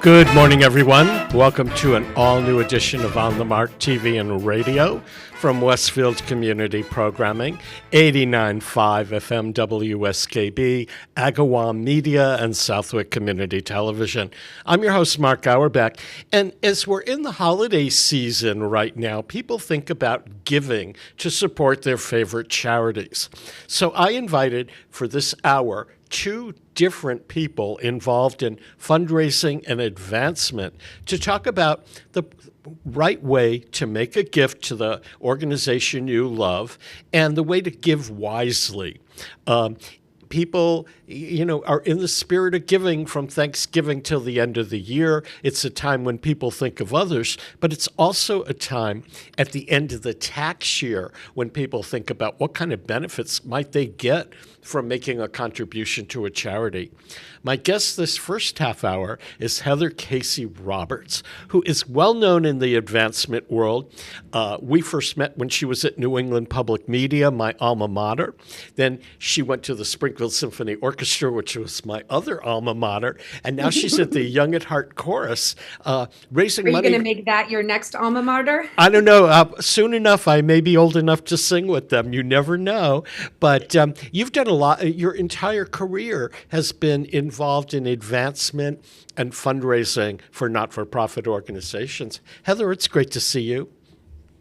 Good morning, everyone. Welcome to an all-new edition of On the Mark TV and Radio from Westfield Community Programming, 89.5 FM WSKB, Agawam Media, and Southwick Community Television. I'm your host, Mark Auerbach, and as we're in the holiday season right now, people think about giving to support their favorite charities. So I invited for this hour two different people involved in fundraising and advancement to talk about the right way to make a gift to the organization you love and the way to give wisely. People, are in the spirit of giving from Thanksgiving till the end of the year. It's a time when people think of others, but it's also a time at the end of the tax year when people think about what kind of benefits might they get from making a contribution to a charity. My guest this first half hour is Heather Casey Roberts, who is well known in the advancement world. We first met when she was at New England Public Media, my alma mater. Then she went to the Springfield Symphony Orchestra, which was my other alma mater. And now she's at the Young at Heart Chorus, raising money. Are you going to make that your next alma mater? I don't know. Soon enough, I may be old enough to sing with them. You never know. But you've done a lot. Your entire career has been involved in advancement and fundraising for not-for-profit organizations. Heather, it's great to see you.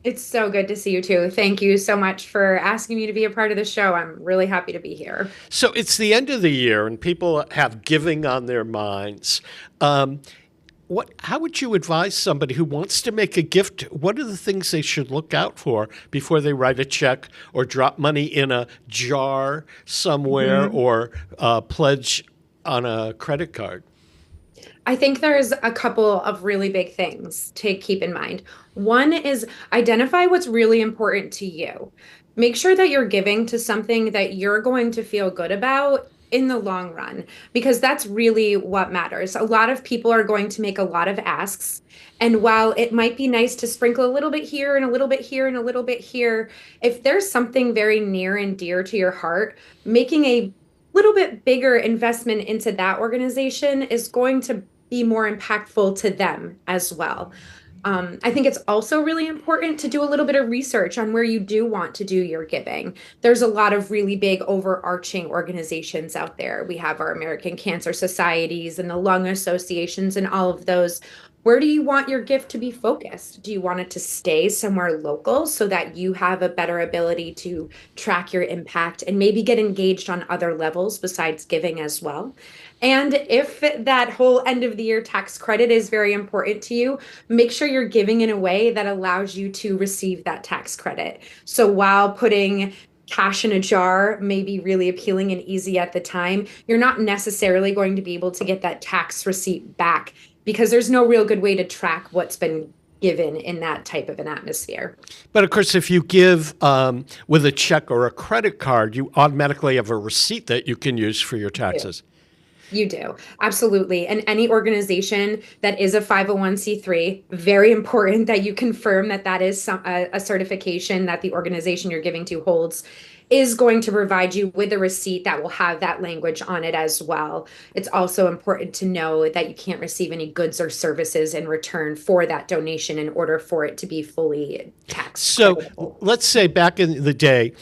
It's so good to see you too. Thank you so much for asking me to be a part of the show. I'm really happy to be here. So it's the end of the year and people have giving on their minds. How would you advise somebody who wants to make a gift? What are the things they should look out for before they write a check or drop money in a jar somewhere or pledge on a credit card? I think there's a couple of really big things to keep in mind. One is identify what's really important to you. Make sure that you're giving to something that you're going to feel good about in the long run, because that's really what matters. A lot of people are going to make a lot of asks. And while it might be nice to sprinkle a little bit here and a little bit here and a little bit here, if there's something very near and dear to your heart, making a little bit bigger investment into that organization is going to be more impactful to them as well. I think it's also really important to do a little bit of research on where you do want to do your giving. There's a lot of really big overarching organizations out there. We have our American Cancer Societies and the lung associations and all of those. Where do you want your gift to be focused? Do you want it to stay somewhere local so that you have a better ability to track your impact and maybe get engaged on other levels besides giving as well? And if that whole end of the year tax credit is very important to you, make sure you're giving in a way that allows you to receive that tax credit. So while putting cash in a jar may be really appealing and easy at the time, you're not necessarily going to be able to get that tax receipt back, because there's no real good way to track what's been given in that type of an atmosphere. But of course, if you give with a check or a credit card, you automatically have a receipt that you can use for your taxes. You do. Absolutely. And any organization that is a 501c3, very important that you confirm that that is a certification that the organization you're giving to holds, is going to provide you with a receipt that will have that language on it as well. It's also important to know that you can't receive any goods or services in return for that donation in order for it to be fully tax creditable. So let's say back in the day,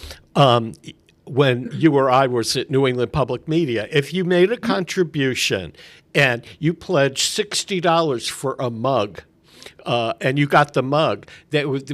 when you or I was at New England Public Media, if you made a contribution and you pledged $60 for a mug, and you got the mug,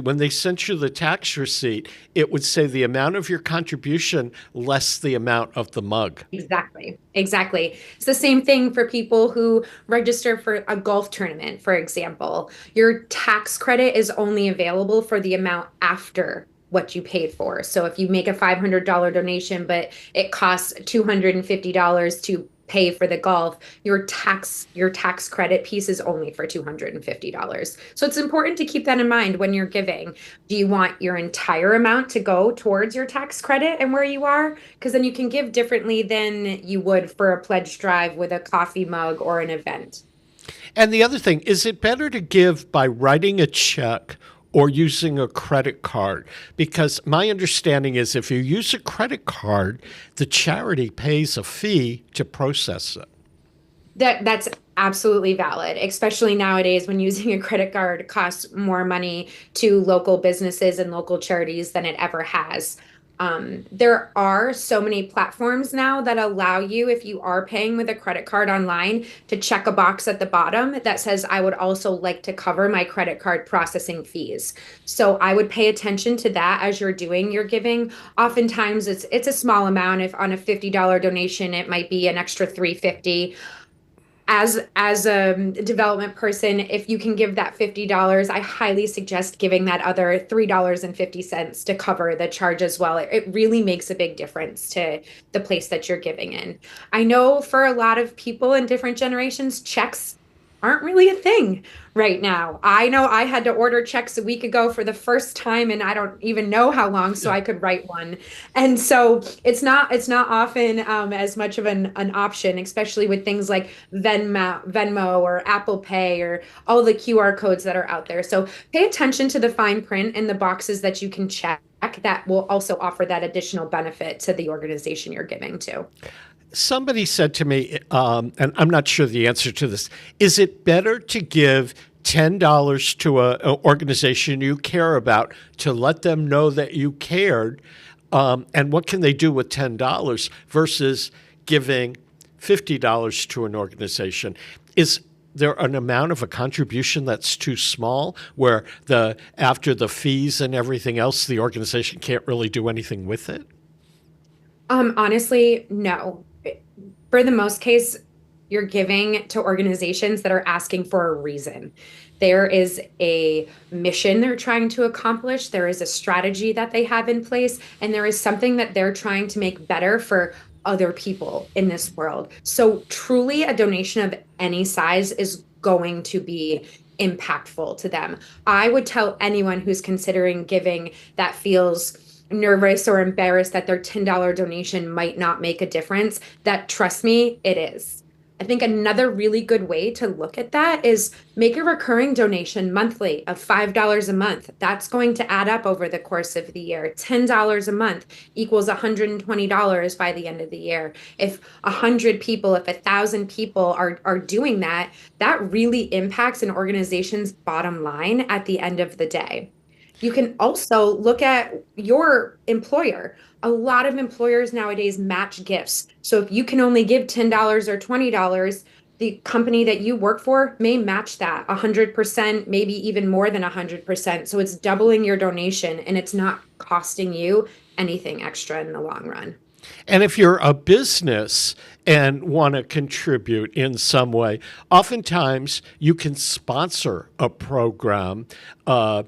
when they sent you the tax receipt, it would say the amount of your contribution less the amount of the mug. Exactly. It's the same thing for people who register for a golf tournament, for example. Your tax credit is only available for the amount after what you paid for. So if you make a $500 donation, but it costs $250 to pay for the golf, your tax credit piece is only for $250. So it's important to keep that in mind when you're giving. Do you want your entire amount to go towards your tax credit and where you are? Because then you can give differently than you would for a pledge drive with a coffee mug or an event. And the other thing, is it better to give by writing a check or using a credit card? Because my understanding is if you use a credit card, the charity pays a fee to process it. That's absolutely valid, especially nowadays when using a credit card costs more money to local businesses and local charities than it ever has. There are so many platforms now that allow you, if you are paying with a credit card online, to check a box at the bottom that says, I would also like to cover my credit card processing fees. So I would pay attention to that as you're doing your giving. Oftentimes it's a small amount. If on a $50 donation, it might be an extra 350. As a development person, if you can give that $50, I highly suggest giving that other $3.50 to cover the charge as well. It really makes a big difference to the place that you're giving in. I know for a lot of people in different generations, checks aren't really a thing right now. I know I had to order checks a week ago for the first time, and I don't even know how long, so I could write one. And so it's not often as much of an option, especially with things like Venmo or Apple Pay or all the QR codes that are out there. So pay attention to the fine print and the boxes that you can check that will also offer that additional benefit to the organization you're giving to. Somebody said to me, and I'm not sure the answer to this, is it better to give $10 to an organization you care about to let them know that you cared? And what can they do with $10 versus giving $50 to an organization? Is there an amount of a contribution that's too small where after the fees and everything else, the organization can't really do anything with it? Honestly, no. For the most case, you're giving to organizations that are asking for a reason. There is a mission they're trying to accomplish, there is a strategy that they have in place, and there is something that they're trying to make better for other people in this world. So, truly, a donation of any size is going to be impactful to them. I would tell anyone who's considering giving that feels nervous or embarrassed that their $10 donation might not make a difference, that trust me, it is. I think another really good way to look at that is make a recurring donation monthly of $5 a month. That's going to add up over the course of the year. $10 a month equals $120 by the end of the year. If 100 people, if 1,000 people are doing that, that really impacts an organization's bottom line at the end of the day. You can also look at your employer. A lot of employers nowadays match gifts. So if you can only give $10 or $20, the company that you work for may match that 100%, maybe even more than 100%. So it's doubling your donation and it's not costing you anything extra in the long run. And if you're a business and want to contribute in some way, oftentimes you can sponsor a program at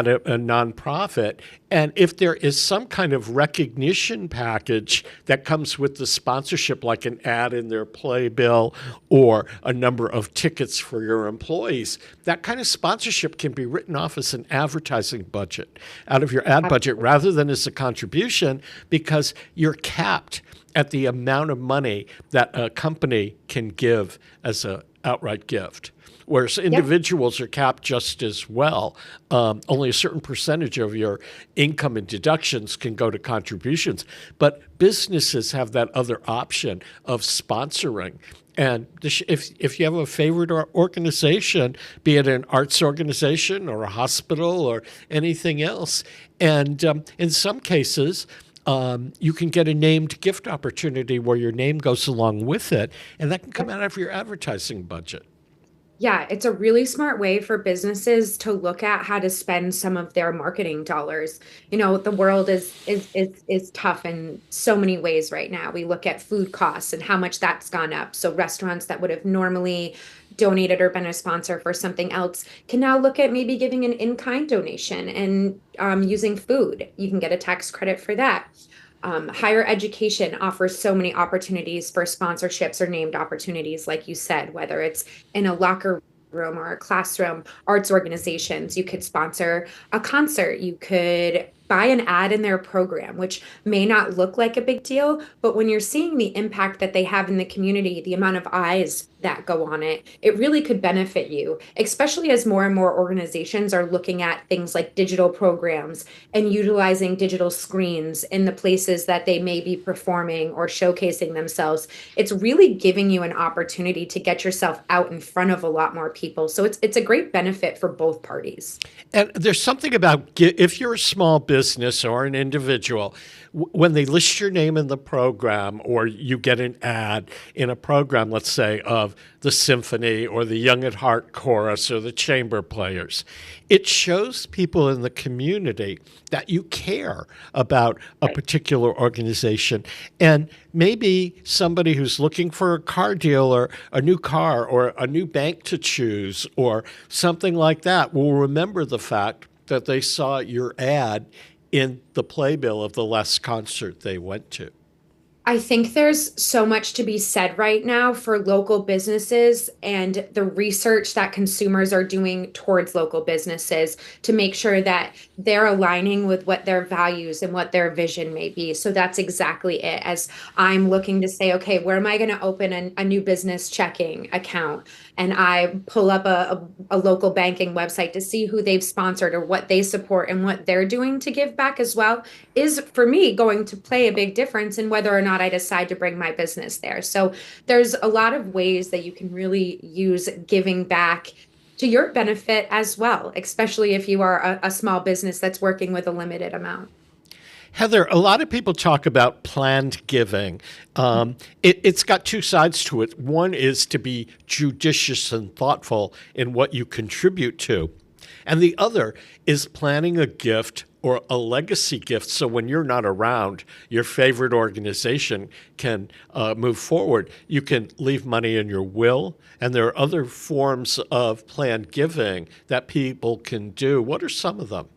a nonprofit. And if there is some kind of recognition package that comes with the sponsorship, like an ad in their playbill or a number of tickets for your employees, that kind of sponsorship can be written off as an advertising budget out of your ad budget rather than as a contribution, because you're capped at the amount of money that a company can give as an outright gift. Whereas individuals are capped just as well. Only a certain percentage of your income and deductions can go to contributions. But businesses have that other option of sponsoring. And if you have a favorite organization, be it an arts organization or a hospital or anything else, and in some cases, you can get a named gift opportunity where your name goes along with it, and that can come out of your advertising budget. Yeah, it's a really smart way for businesses to look at how to spend some of their marketing dollars. The world is tough in so many ways right now. We look at food costs and how much that's gone up. So restaurants that would have normally donated or been a sponsor for something else can now look at maybe giving an in-kind donation and using food. You can get a tax credit for that. Higher education offers so many opportunities for sponsorships or named opportunities, like you said, whether it's in a locker room or a classroom. Arts organizations, you could sponsor a concert, you could buy an ad in their program, which may not look like a big deal, but when you're seeing the impact that they have in the community, the amount of eyes that go on it, it really could benefit you, especially as more and more organizations are looking at things like digital programs and utilizing digital screens in the places that they may be performing or showcasing themselves. It's really giving you an opportunity to get yourself out in front of a lot more people. So it's a great benefit for both parties. And there's something about if you're a small business or an individual, when they list your name in the program or you get an ad in a program, let's say, of the symphony or the Young at Heart chorus or the chamber players, it shows people in the community that you care about a particular organization. And maybe somebody who's looking for a car dealer, a new car, or a new bank to choose, or something like that will remember the fact that they saw your ad in the playbill of the last concert they went to. I think there's so much to be said right now for local businesses and the research that consumers are doing towards local businesses to make sure that they're aligning with what their values and what their vision may be. So that's exactly it. As I'm looking to say, okay, where am I going to open a new business checking account? And I pull up a local banking website to see who they've sponsored or what they support and what they're doing to give back as well is for me going to play a big difference in whether or not I decide to bring my business there. So there's a lot of ways that you can really use giving back to your benefit as well, especially if you are a small business that's working with a limited amount. Heather, a lot of people talk about planned giving. It's got two sides to it. One is to be judicious and thoughtful in what you contribute to. And the other is planning a gift or a legacy gift. So when you're not around, your favorite organization can move forward. You can leave money in your will. And there are other forms of planned giving that people can do. What are some of them?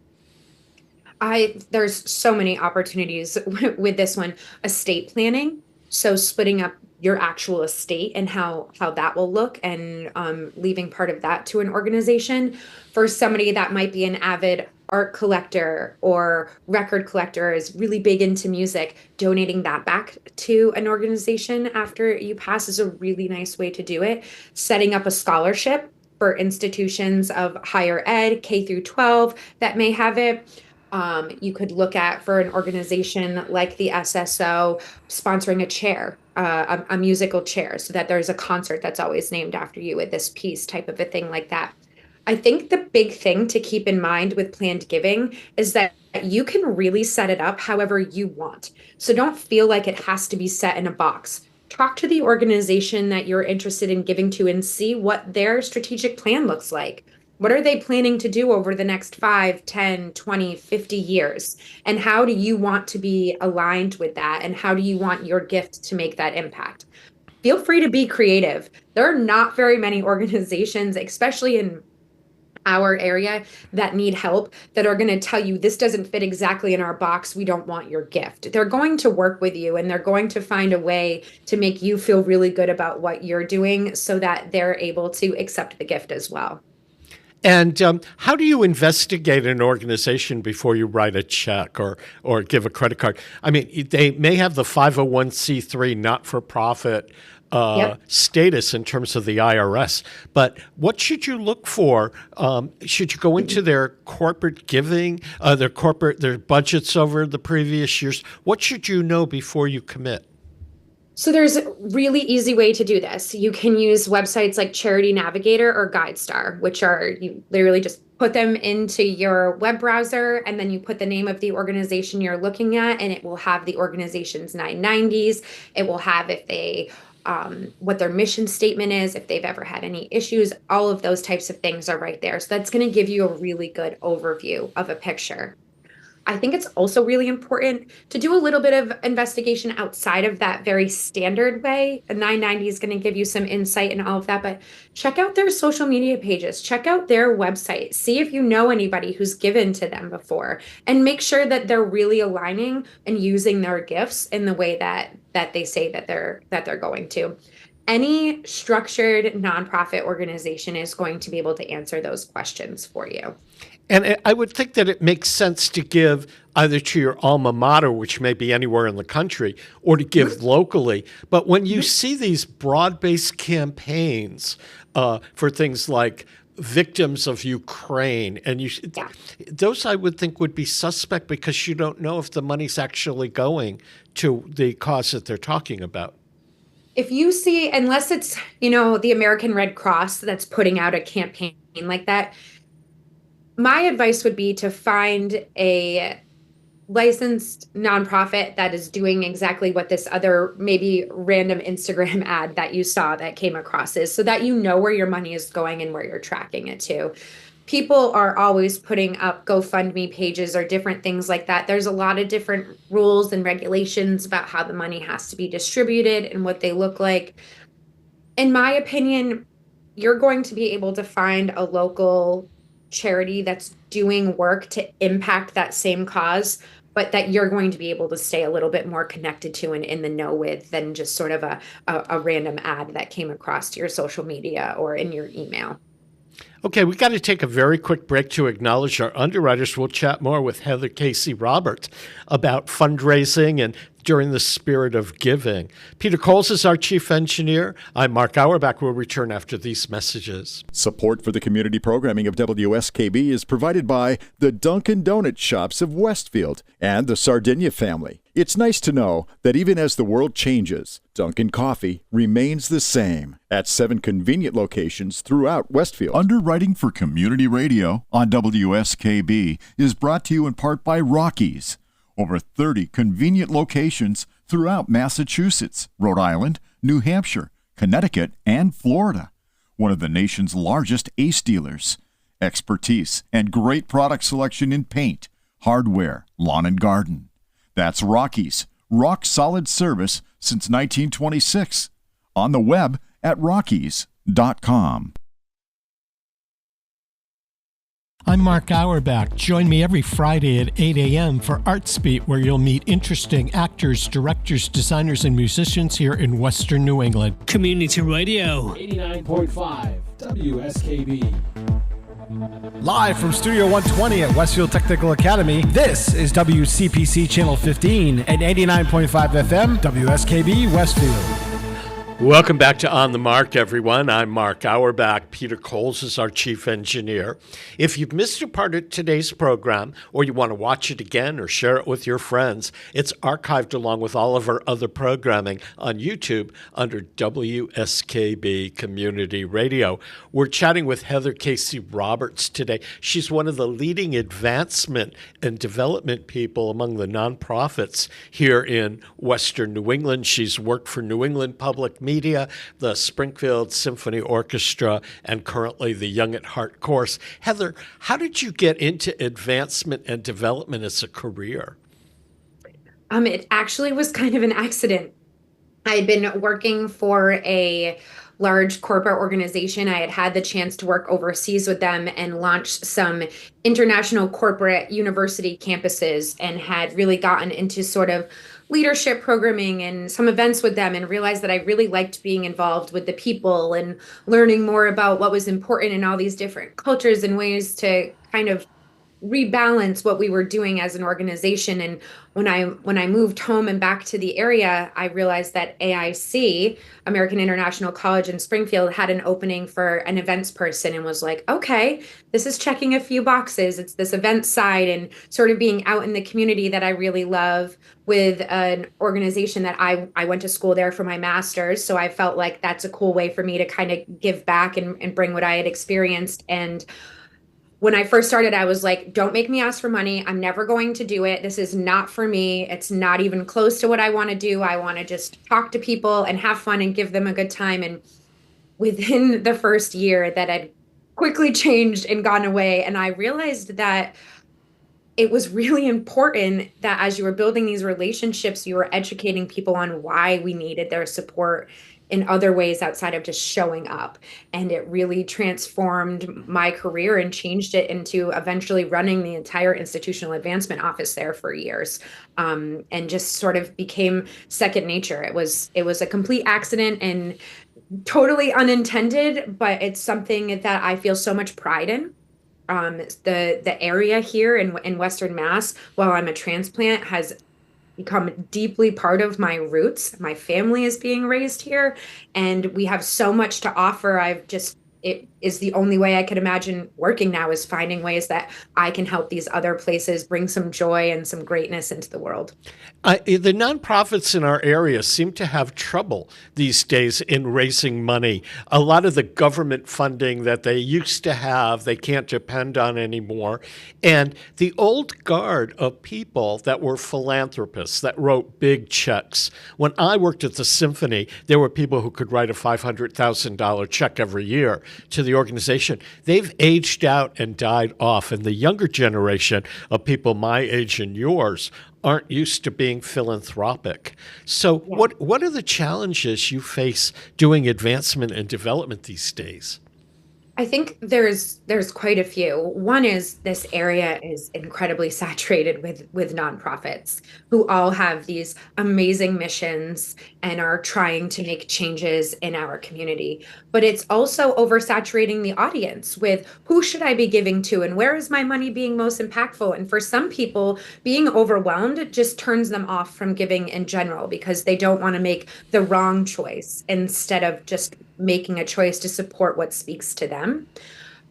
There's so many opportunities with this one. Estate planning, so splitting up your actual estate and how that will look and leaving part of that to an organization. For somebody that might be an avid art collector or record collector is really big into music, donating that back to an organization after you pass is a really nice way to do it. Setting up a scholarship for institutions of higher ed, K through 12 that may have it. You could look at for an organization like the SSO sponsoring a chair, a musical chair, so that there's a concert that's always named after you with this piece type of a thing like that. I think the big thing to keep in mind with planned giving is that you can really set it up however you want. So don't feel like it has to be set in a box. Talk to the organization that you're interested in giving to and see what their strategic plan looks like. What are they planning to do over the next 5, 10, 20, 50 years? And how do you want to be aligned with that? And how do you want your gift to make that impact? Feel free to be creative. There are not very many organizations, especially in our area, that need help that are going to tell you this doesn't fit exactly in our box. We don't want your gift. They're going to work with you and they're going to find a way to make you feel really good about what you're doing so that they're able to accept the gift as well. And how do you investigate an organization before you write a check or give a credit card? I mean, they may have the 501c3 not-for-profit status in terms of the IRS, but what should you look for? Should you go into their corporate giving, their budgets over the previous years? What should you know before you commit? So there's a really easy way to do this. You can use websites like Charity Navigator or GuideStar, which are you literally just put them into your web browser and then you put the name of the organization you're looking at and it will have the organization's 990s. It will have if they what their mission statement is, if they've ever had any issues, all of those types of things are right there. So that's going to give you a really good overview of a picture. I think it's also really important to do a little bit of investigation outside of that very standard way. A 990 is going to give you some insight and all of that, but check out their social media pages, check out their website, see if you know anybody who's given to them before, and make sure that they're really aligning and using their gifts in the way that they say that they're going to. Any structured nonprofit organization is going to be able to answer those questions for you. And I would think that it makes sense to give either to your alma mater, which may be anywhere in the country, or to give locally. But when you see these broad-based campaigns for things like victims of Ukraine, and Yeah. those I would think would be suspect because you don't know if the money's actually going to the cause that they're talking about. If you see, unless it's, the American Red Cross that's putting out a campaign like that, my advice would be to find a licensed nonprofit that is doing exactly what this other maybe random Instagram ad that you saw that came across is, so that you know where your money is going and where you're tracking it to. People are always putting up GoFundMe pages or different things like that. There's a lot of different rules and regulations about how the money has to be distributed and what they look like. In my opinion, you're going to be able to find a local charity that's doing work to impact that same cause, but that you're going to be able to stay a little bit more connected to and in the know with than just sort of a random ad that came across your social media or in your email. Okay, we got to take a very quick break to acknowledge our underwriters. We'll chat more with Heather Casey Roberts about fundraising and during the spirit of giving. Peter Coles is our chief engineer. I'm Mark Auerbach. We'll return after these messages. Support for the community programming of WSKB is provided by the Dunkin' Donut Shops of Westfield and the Sardinia family. It's nice to know that even as the world changes, Dunkin' Coffee remains the same at 7 convenient locations throughout Westfield. Underwriting for Community Radio on WSKB is brought to you in part by Rockies. Over 30 convenient locations throughout Massachusetts, Rhode Island, New Hampshire, Connecticut, and Florida. One of the nation's largest ACE dealers. Expertise and great product selection in paint, hardware, lawn and garden. That's Rockies. Rock solid service since 1926. On the web at rockies.com. I'm Mark Auerbach. Join me every Friday at 8 a.m. for Arts Beat, where you'll meet interesting actors, directors, designers, and musicians here in Western New England. Community Radio. 89.5 WSKB. Live from Studio 120 at Westfield Technical Academy, this is WCPC Channel 15 and 89.5 FM, WSKB Westfield. Welcome back to On the Mark, everyone. I'm Mark Auerbach. Peter Coles is our chief engineer. If you've missed a part of today's program, or you want to watch it again or share it with your friends, it's archived along with all of our other programming on YouTube under WSKB Community Radio. We're chatting with Heather Casey Roberts today. She's one of the leading advancement and development people among the nonprofits here in Western New England. She's worked for New England Public Media, the Springfield Symphony Orchestra, and currently the Young at Heart course. Heather, how did you get into advancement and development as a career? It actually was kind of an accident. I had been working for a large corporate organization. I had had the chance to work overseas with them and launch some international corporate university campuses, and had really gotten into sort of leadership programming and some events with them, and realized that I really liked being involved with the people and learning more about what was important in all these different cultures and ways to kind of rebalance what we were doing as an organization. And when I moved home and back to the area, I realized that AIC, American International College in Springfield, had an opening for an events person, and was like, okay, this is checking a few boxes. It's this event side and sort of being out in the community that I really love, with an organization that I went to school there for my master's. So I felt like that's a cool way for me to kind of give back and bring what I had experienced. And when I first started, I was like, don't make me ask for money. I'm never going to do it. This is not for me. It's not even close to what I want to do. I want to just talk to people and have fun and give them a good time. And within the first year, that had quickly changed and gone away. And I realized that it was really important that as you were building these relationships, you were educating people on why we needed their support in other ways outside of just showing up. And it really transformed my career and changed it into eventually running the entire institutional advancement office there for years, and just sort of became second nature. It was a complete accident, and totally unintended, but it's something that I feel so much pride in. The area here in Western Mass, while I'm a transplant, has become deeply part of my roots. My family is being raised here, and we have so much to offer. It is the only way I could imagine working now, is finding ways that I can help these other places bring some joy and some greatness into the world. The nonprofits in our area seem to have trouble these days in raising money. A lot of the government funding that they used to have, they can't depend on anymore. And the old guard of people that were philanthropists, that wrote big checks. When I worked at the Symphony, there were people who could write a $500,000 check every year to the organization. They've aged out and died off. And the younger generation of people my age and yours aren't used to being philanthropic. So what are the challenges you face doing advancement and development these days? I think there's quite a few. One is this area is incredibly saturated with nonprofits who all have these amazing missions and are trying to make changes in our community. But it's also oversaturating the audience with who should I be giving to and where is my money being most impactful? And for some people, being overwhelmed just turns them off from giving in general because they don't want to make the wrong choice instead of just making a choice to support what speaks to them.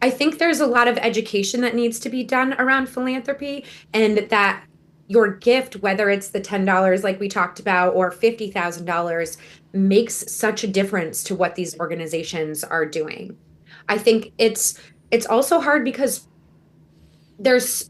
I think there's a lot of education that needs to be done around philanthropy, and that your gift, whether it's the $10 like we talked about or $50,000, makes such a difference to what these organizations are doing. I think it's also hard because there's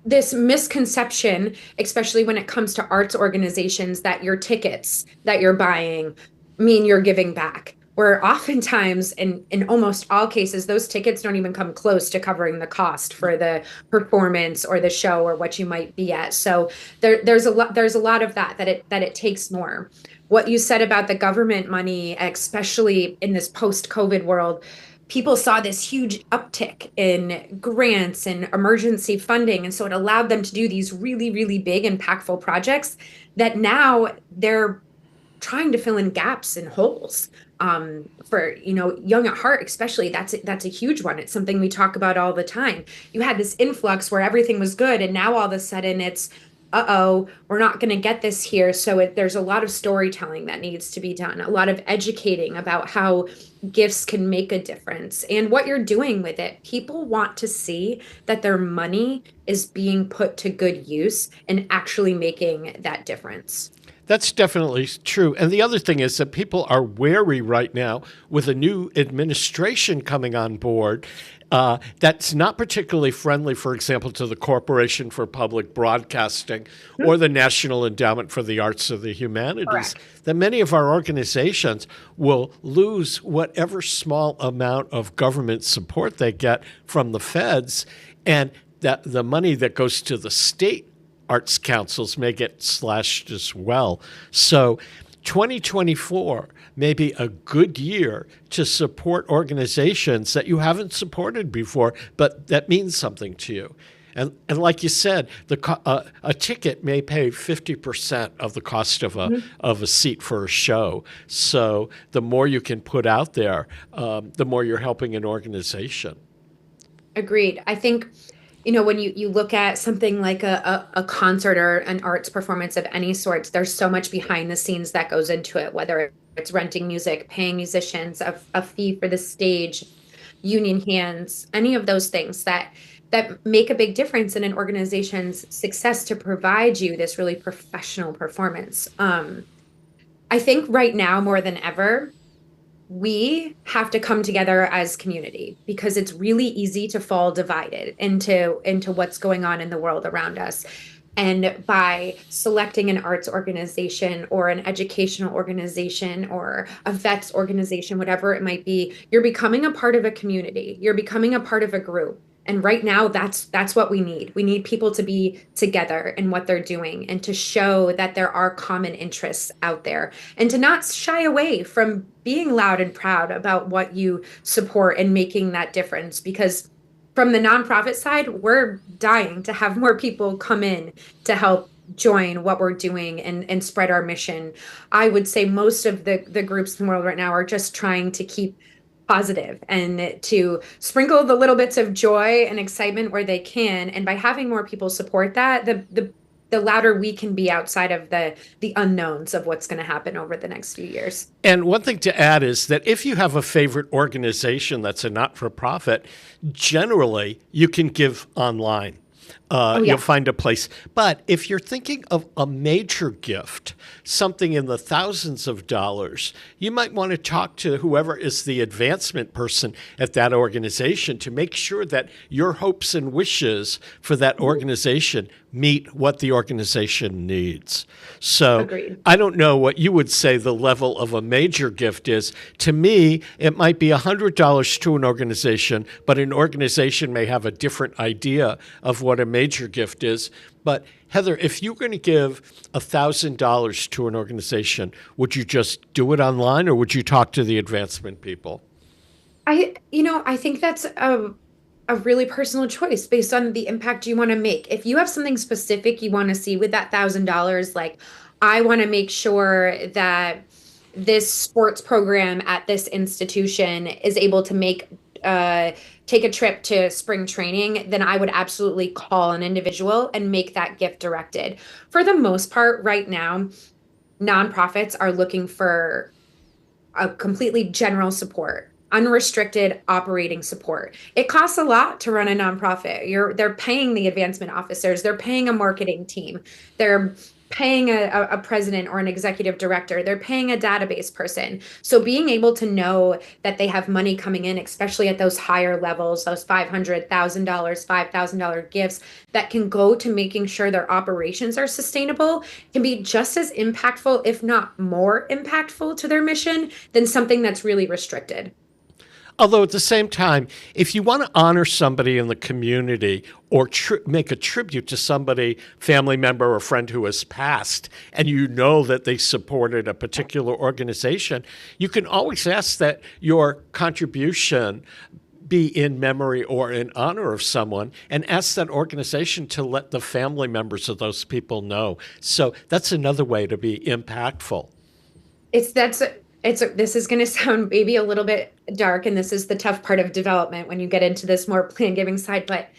this misconception, especially when it comes to arts organizations, that your tickets that you're buying mean you're giving back. Where oftentimes, in almost all cases, those tickets don't even come close to covering the cost for the performance or the show or what you might be at. So there's a lot of that it takes more. What you said about the government money, especially in this post-COVID world, people saw this huge uptick in grants and emergency funding. And so it allowed them to do these really, really big, impactful projects that now they're trying to fill in gaps and holes. For young at heart, especially, that's a huge one. It's something we talk about all the time. You had this influx where everything was good, and now all of a sudden it's, we're not going to get this here. So there's a lot of storytelling that needs to be done, a lot of educating about how gifts can make a difference and what you're doing with it. People want to see that their money is being put to good use and actually making that difference. That's definitely true. And the other thing is that people are wary right now with a new administration coming on board that's not particularly friendly, for example, to the Corporation for Public Broadcasting or the National Endowment for the Arts or the Humanities. Correct. That many of our organizations will lose whatever small amount of government support they get from the feds, and that the money that goes to the state arts councils may get slashed as well. So 2024 may be a good year to support organizations that you haven't supported before, but that means something to you. And like you said, a ticket may pay 50% of the cost of a seat for a show. So the more you can put out there, the more you're helping an organization. Agreed. I think when you look at something like a concert or an arts performance of any sort, there's so much behind the scenes that goes into it, whether it's renting music, paying musicians, a fee for the stage, union hands, any of those things that make a big difference in an organization's success to provide you this really professional performance. I think right now more than ever, we have to come together as community because it's really easy to fall divided into what's going on in the world around us. And by selecting an arts organization or an educational organization or a vets organization, whatever it might be, you're becoming a part of a community. You're becoming a part of a group. And right now, that's what we need. We need people to be together in what they're doing and to show that there are common interests out there and to not shy away from being loud and proud about what you support and making that difference. Because from the nonprofit side, we're dying to have more people come in to help join what we're doing and spread our mission. I would say most of the groups in the world right now are just trying to keep positive and to sprinkle the little bits of joy and excitement where they can. And by having more people support that, the louder we can be outside of the unknowns of what's going to happen over the next few years. And one thing to add is that if you have a favorite organization that's a not-for-profit, generally you can give online. You'll find a place. But if you're thinking of a major gift, something in the thousands of dollars, you might want to talk to whoever is the advancement person at that organization to make sure that your hopes and wishes for that organization meet what the organization needs. So Agreed. I don't know what you would say the level of a major gift is. To me, it might be $100 to an organization, but an organization may have a different idea of what a major gift is. But Heather, if you're going to give $1,000 to an organization, would you just do it online or would you talk to the advancement people? I think that's a really personal choice based on the impact you want to make. If you have something specific you want to see with that $1,000, like I want to make sure that this sports program at this institution is able to take a trip to spring training, then I would absolutely call an individual and make that gift directed. For the most part, right now, nonprofits are looking for a completely general support, unrestricted operating support. It costs a lot to run a nonprofit. They're paying the advancement officers, they're paying a marketing team, they're paying a president or an executive director, they're paying a database person. So being able to know that they have money coming in, especially at those higher levels, those $500,000, $5,000 gifts that can go to making sure their operations are sustainable, can be just as impactful, if not more impactful to their mission than something that's really restricted. Although at the same time, if you want to honor somebody in the community or make a tribute to somebody, family member or friend who has passed, and you know that they supported a particular organization, you can always ask that your contribution be in memory or in honor of someone, and ask that organization to let the family members of those people know. So that's another way to be impactful. This is going to sound maybe a little bit dark, and this is the tough part of development when you get into this more plan giving side, but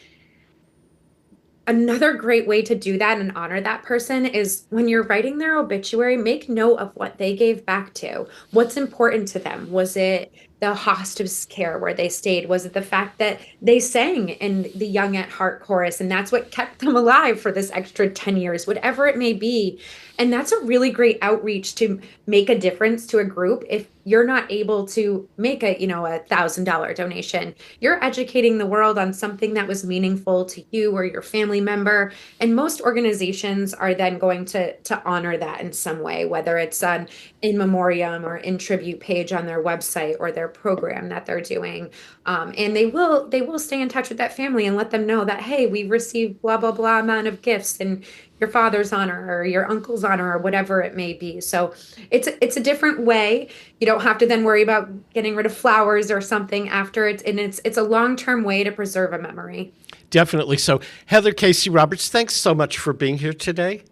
another great way to do that and honor that person is when you're writing their obituary, make note of what they gave back to. What's important to them? Was it the hospice care where they stayed? Was it the fact that they sang in the Young at Heart chorus and that's what kept them alive for this extra 10 years, whatever it may be? And that's a really great outreach to make a difference to a group. If you're not able to make a $1,000 donation, you're educating the world on something that was meaningful to you or your family member. And most organizations are then going to honor that in some way, whether it's on in memoriam or in tribute page on their website or their program that they're doing. And they will stay in touch with that family and let them know that, hey, we received blah, blah, blah amount of gifts in your father's honor or your uncle's honor or whatever it may be. So it's a different way. You don't have to then worry about getting rid of flowers or something after it's a long-term way to preserve a memory. Definitely. So Heather Casey Roberts, thanks so much for being here today.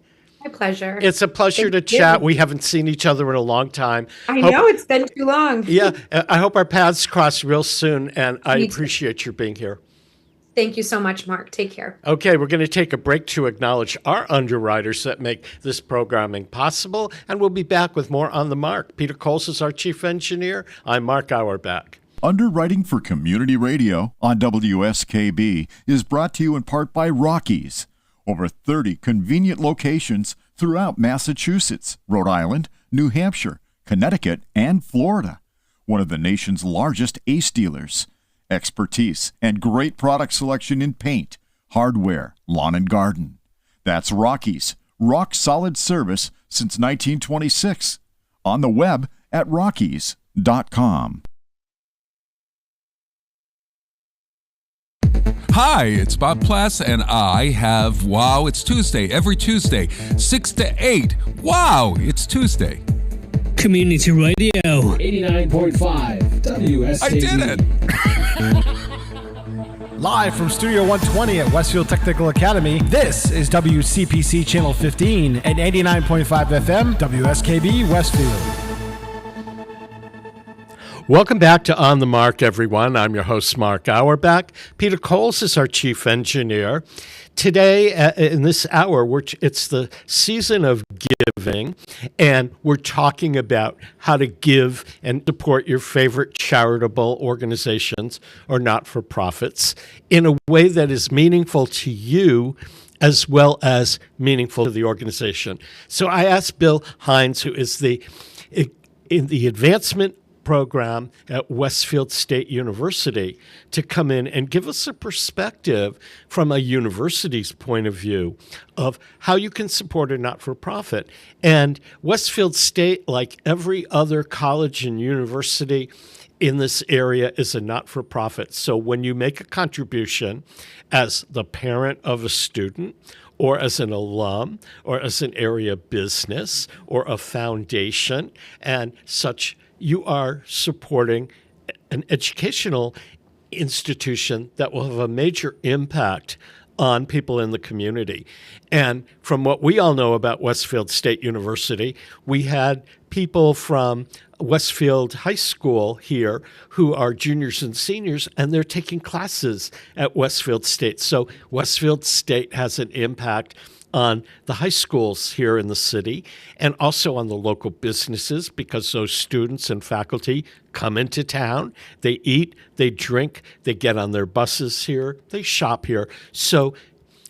My pleasure. It's a pleasure to chat. We haven't seen each other in a long time. I know it's been too long. Yeah. I hope our paths cross real soon, and I appreciate you being here. Thank you so much, Mark. Take care. Okay, we're going to take a break to acknowledge our underwriters that make this programming possible, and we'll be back with more On the Mark. Peter Coles is our chief engineer. I'm Mark Auerbach. Underwriting for Community Radio on WSKB is brought to you in part by Rockies. Over 30 convenient locations throughout Massachusetts, Rhode Island, New Hampshire, Connecticut, and Florida. One of the nation's largest ACE dealers. Expertise and great product selection in paint, hardware, lawn and garden. That's Rockies. Rock solid service since 1926. On the web at rockies.com. Hi, it's Bob Plass, and I have Wow, It's Tuesday, every Tuesday, 6 to 8. Wow, it's Tuesday. Community Radio. 89.5 WSKB. I did it! Live from Studio 120 at Westfield Technical Academy, this is WCPC Channel 15 and 89.5 FM, WSKB Westfield. Welcome back to On the Mark, everyone. I'm your host, Mark Auerbach. Peter Coles is our chief engineer. Today, in this hour, it's the season of giving, and we're talking about how to give and support your favorite charitable organizations or not-for-profits in a way that is meaningful to you as well as meaningful to the organization. So I asked Bill Hynes, who is in the advancement program at Westfield State University, to come in and give us a perspective from a university's point of view of how you can support a not-for-profit. And Westfield State, like every other college and university in this area, is a not-for-profit. So when you make a contribution as the parent of a student, or as an alum, or as an area business, or a foundation, and such, you are supporting an educational institution that will have a major impact on people in the community. And from what we all know about Westfield State University, we had people from Westfield High School here who are juniors and seniors, and they're taking classes at Westfield State. So Westfield State has an impact on the high schools here in the city and also on the local businesses, because those students and faculty come into town, they eat, they drink, they get on their buses here, they shop here. So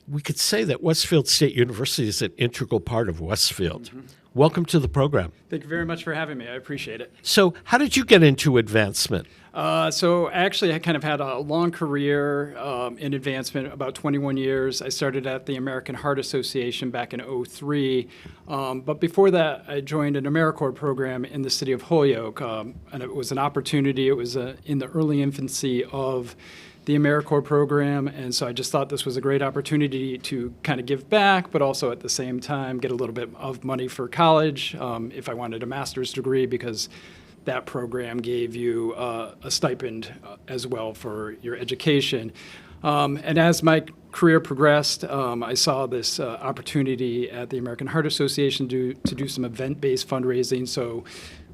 we could say that Westfield State University is an integral part of Westfield. Mm-hmm. Welcome to the program. Thank you very much for having me. I appreciate it. So how did you get into advancement? So actually, I kind of had a long career in advancement, about 21 years. I started at the American Heart Association back in 2003. But before that, I joined an AmeriCorps program in the city of Holyoke. And it was an opportunity. It was in the early infancy of the AmeriCorps program, and so I just thought this was a great opportunity to kind of give back, but also at the same time get a little bit of money for college if I wanted a master's degree, because that program gave you a stipend as well for your education. And as my career progressed, I saw this opportunity at the American Heart Association to do some event-based fundraising, so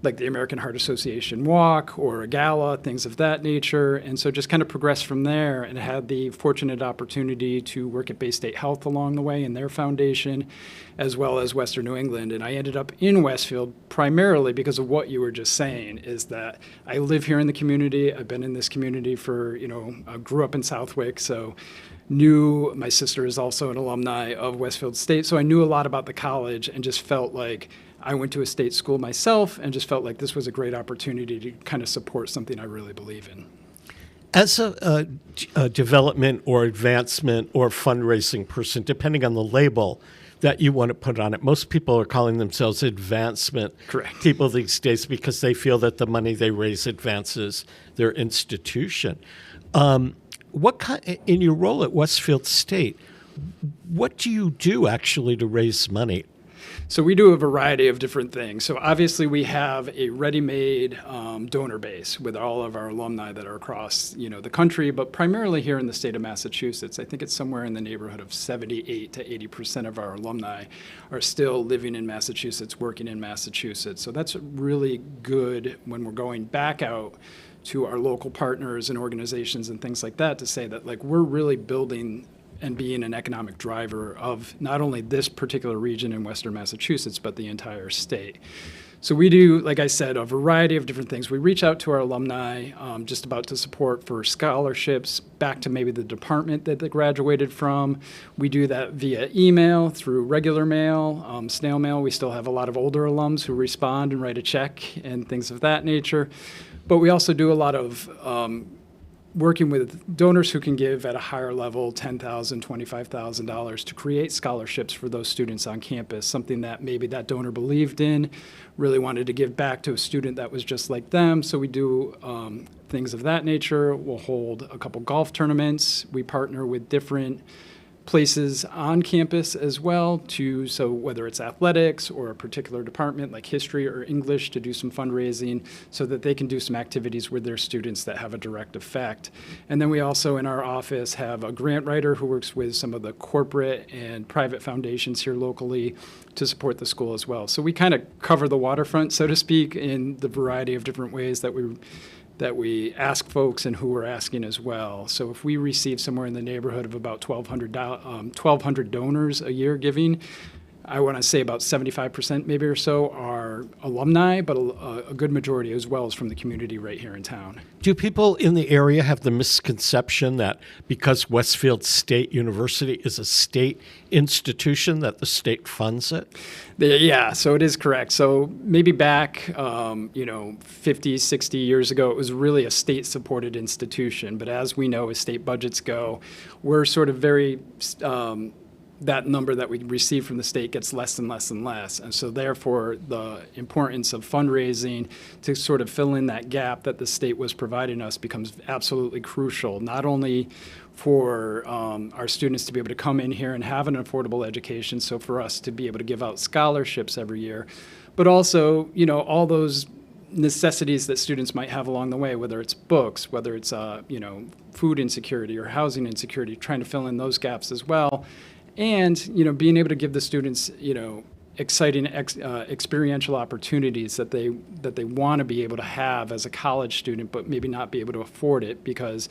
like the American Heart Association walk or a gala, things of that nature. And so just kind of progressed from there, and had the fortunate opportunity to work at Bay State Health along the way in their foundation, as well as Western New England. And I ended up in Westfield primarily because of what you were just saying, is that I live here in the community. I've been in this community for, I grew up in Southwick, so my sister is also an alumni of Westfield State. So I knew a lot about the college and just felt like I went to a state school myself and just felt like this was a great opportunity to kind of support something I really believe in. As a development or advancement or fundraising person, depending on the label that you want to put on it, most people are calling themselves advancement Correct. people these days because they feel that the money they raise advances their institution. In your role at Westfield State, what do you do actually to raise money? So we do a variety of different things. So obviously we have a ready-made donor base with all of our alumni that are across, the country, but primarily here in the state of Massachusetts. I think it's somewhere in the neighborhood of 78 to 80% of our alumni are still living in Massachusetts, working in Massachusetts. So that's really good when we're going back out to our local partners and organizations and things like that, to say that we're really building and being an economic driver of not only this particular region in Western Massachusetts, but the entire state. So we do, like I said, a variety of different things. We reach out to our alumni just about to support for scholarships back to maybe the department that they graduated from. We do that via email, through regular mail, snail mail. We still have a lot of older alums who respond and write a check and things of that nature. But we also do a lot of working with donors who can give at a higher level, $10,000, $25,000, to create scholarships for those students on campus, something that maybe that donor believed in, really wanted to give back to a student that was just like them. So we do things of that nature. We'll hold a couple golf tournaments. We partner with different places on campus as well so whether it's athletics or a particular department like history or English, to do some fundraising so that they can do some activities with their students that have a direct effect. And then we also in our office have a grant writer who works with some of the corporate and private foundations here locally to support the school as well. So we kind of cover the waterfront, so to speak, in the variety of different ways that we ask folks and who we're asking as well. So if we receive somewhere in the neighborhood of about 1,200 donors a year giving, I want to say about 75% maybe or so are alumni, but a good majority as well is from the community right here in town. Do people in the area have the misconception that because Westfield State University is a state institution that the state funds it? Yeah, so it is correct. So maybe back, 50, 60 years ago, it was really a state-supported institution. But as we know, as state budgets go, we're sort of very that number that we receive from the state gets less and less and less. And so therefore, the importance of fundraising to sort of fill in that gap that the state was providing us becomes absolutely crucial, not only for our students to be able to come in here and have an affordable education, so for us to be able to give out scholarships every year, but also, all those necessities that students might have along the way, whether it's books, whether it's, food insecurity or housing insecurity, trying to fill in those gaps as well. And, being able to give the students, exciting experiential opportunities that they want to be able to have as a college student, but maybe not be able to afford it, because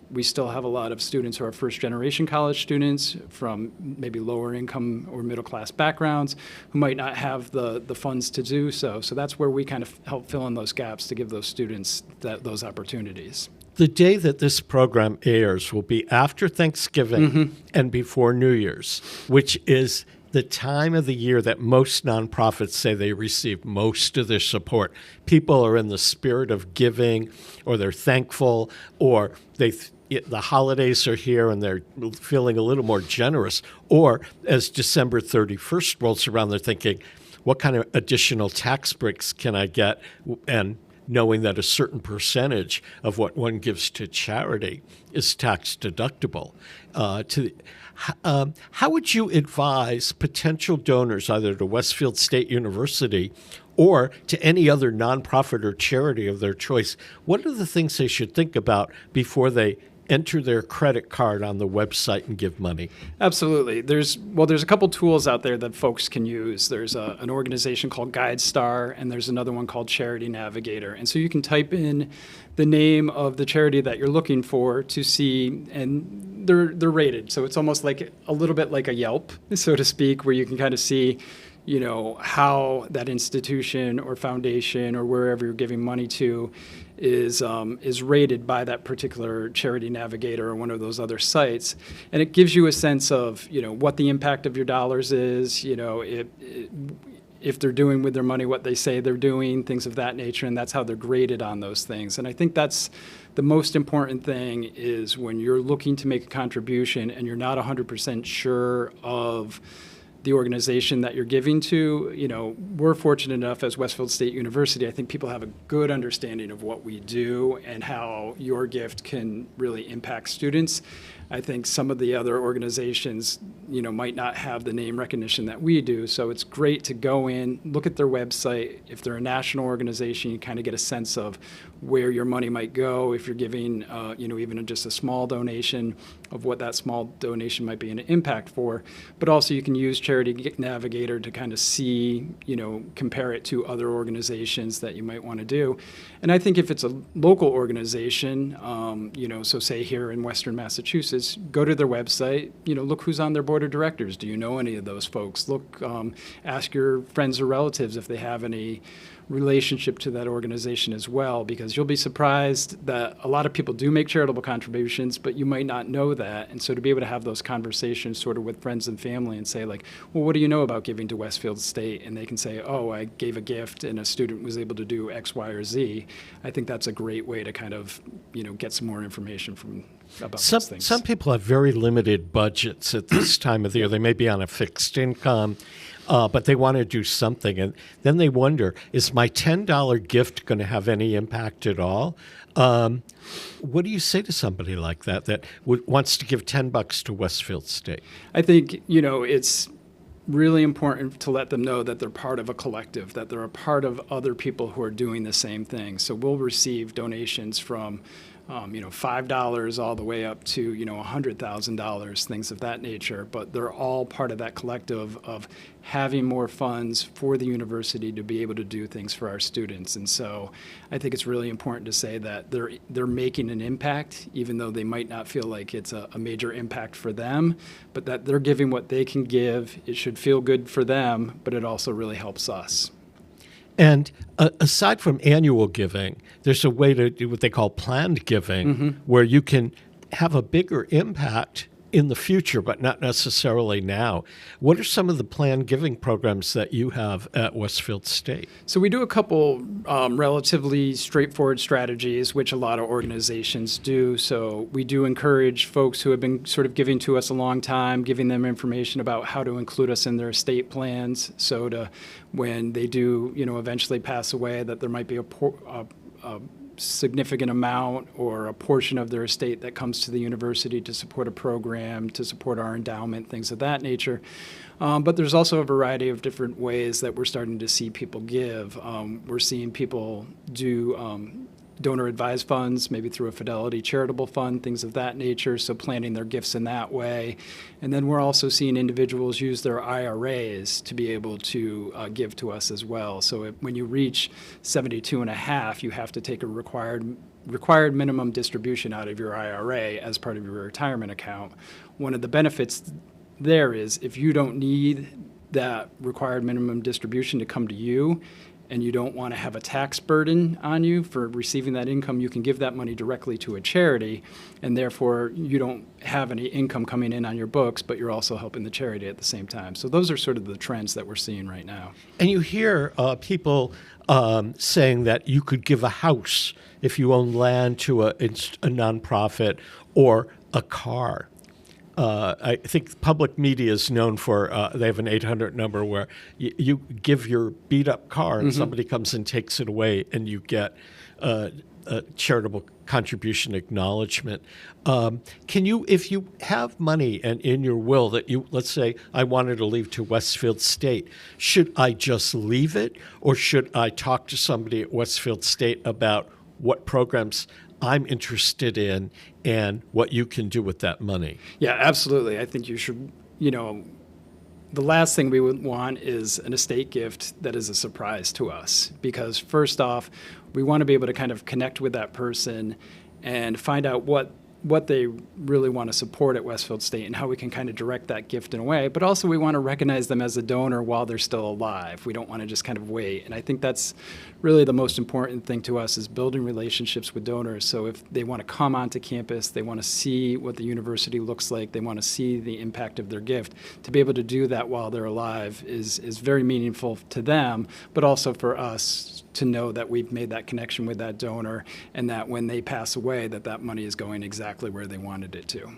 we still have a lot of students who are first-generation college students from maybe lower income or middle-class backgrounds who might not have the funds to do so. So that's where we kind of help fill in those gaps to give those students those opportunities. The day that this program airs will be after Thanksgiving and before New Year's, which is the time of the year that most nonprofits say they receive most of their support. People are in the spirit of giving, or they're thankful, or the holidays are here and they're feeling a little more generous. Or as December 31st rolls around, they're thinking, what kind of additional tax breaks can I get? And knowing that a certain percentage of what one gives to charity is tax deductible. How would you advise potential donors either to Westfield State University or to any other nonprofit or charity of their choice? What are the things they should think about before they enter their credit card on the website and give money? Absolutely. There's a couple tools out there that folks can use. There's an organization called GuideStar, and there's another one called Charity Navigator. And so you can type in the name of the charity that you're looking for to see, and they're rated. So it's almost like a little bit like a Yelp, so to speak, where you can kind of see how that institution or foundation or wherever you're giving money to is rated by that particular Charity Navigator or one of those other sites. And it gives you a sense of, what the impact of your dollars is, if they're doing with their money what they say they're doing, things of that nature, and that's how they're graded on those things. And I think that's the most important thing, is when you're looking to make a contribution and you're not 100% sure of the organization that you're giving to. We're fortunate enough as Westfield State University, I think people have a good understanding of what we do and how your gift can really impact students. I think some of the other organizations, might not have the name recognition that we do. So it's great to go in, look at their website. If they're a national organization, you kind of get a sense of where your money might go. If you're giving, even just a small donation, of what that small donation might be an impact for. But also you can use Charity Navigator to kind of see, compare it to other organizations that you might want to do. And I think if it's a local organization, so say here in Western Massachusetts, go to their website, look who's on their board of directors. Do you know any of those folks? Look, ask your friends or relatives if they have any relationship to that organization as well, because you'll be surprised that a lot of people do make charitable contributions, but you might not know that. And so to be able to have those conversations sort of with friends and family and say like, well, what do you know about giving to Westfield State? And they can say, oh, I gave a gift and a student was able to do X, Y, or Z. I think that's a great way to kind of, get some more information about those things. Some people have very limited budgets at this time of the year. They may be on a fixed income. but they want to do something. And then they wonder, is my $10 gift going to have any impact at all? What do you say to somebody like that wants to give $10 to Westfield State? I think, it's really important to let them know that they're part of a collective, that they're a part of other people who are doing the same thing. So we'll receive donations from $5 all the way up to, $100,000, things of that nature. But they're all part of that collective of having more funds for the university to be able to do things for our students. And so I think it's really important to say that they're making an impact, even though they might not feel like it's a major impact for them, but that they're giving what they can give. It should feel good for them, but it also really helps us. And aside from annual giving, there's a way to do what they call planned giving, where you can have a bigger impact in the future, but not necessarily now. What are some of the planned giving programs that you have at Westfield State? So we do a couple relatively straightforward strategies, which a lot of organizations do. So we do encourage folks who have been sort of giving to us a long time, giving them information about how to include us in their estate plans. So to when they do, eventually pass away, that there might be a significant amount or a portion of their estate that comes to the university to support a program, to support our endowment, things of that nature. But there's also a variety of different ways that we're starting to see people give. We're seeing people do donor-advised funds, maybe through a Fidelity charitable fund, things of that nature, so planning their gifts in that way. And then we're also seeing individuals use their IRAs to be able to give to us as well. So when you reach 72 and a half, you have to take a required minimum distribution out of your IRA as part of your retirement account. One of the benefits there is if you don't need that required minimum distribution to come to you, and you don't want to have a tax burden on you for receiving that income, you can give that money directly to a charity, and therefore you don't have any income coming in on your books, but you're also helping the charity at the same time. So those are sort of the trends that we're seeing right now. And you hear people saying that you could give a house if you own land to a nonprofit or a car. I think public media is known for, they have an 800 number where you give your beat-up car and somebody comes and takes it away and you get a charitable contribution acknowledgement. Can you, if you have money and in your will that you, let's say I wanted to leave to Westfield State, should I just leave it or should I talk to somebody at Westfield State about what programs I'm interested in and what you can do with that money? Yeah, absolutely. I think you should, the last thing we would want is an estate gift that is a surprise to us, because first off, we want to be able to kind of connect with that person and find out what they really want to support at Westfield State and how we can kind of direct that gift in a way. But also we want to recognize them as a donor while they're still alive. We don't want to just kind of wait. And I think that's really the most important thing to us, is building relationships with donors. So if they want to come onto campus, they want to see what the university looks like, they want to see the impact of their gift, to be able to do that while they're alive is very meaningful to them, but also for us to know that we've made that connection with that donor and that when they pass away, that money is going exactly where they wanted it to.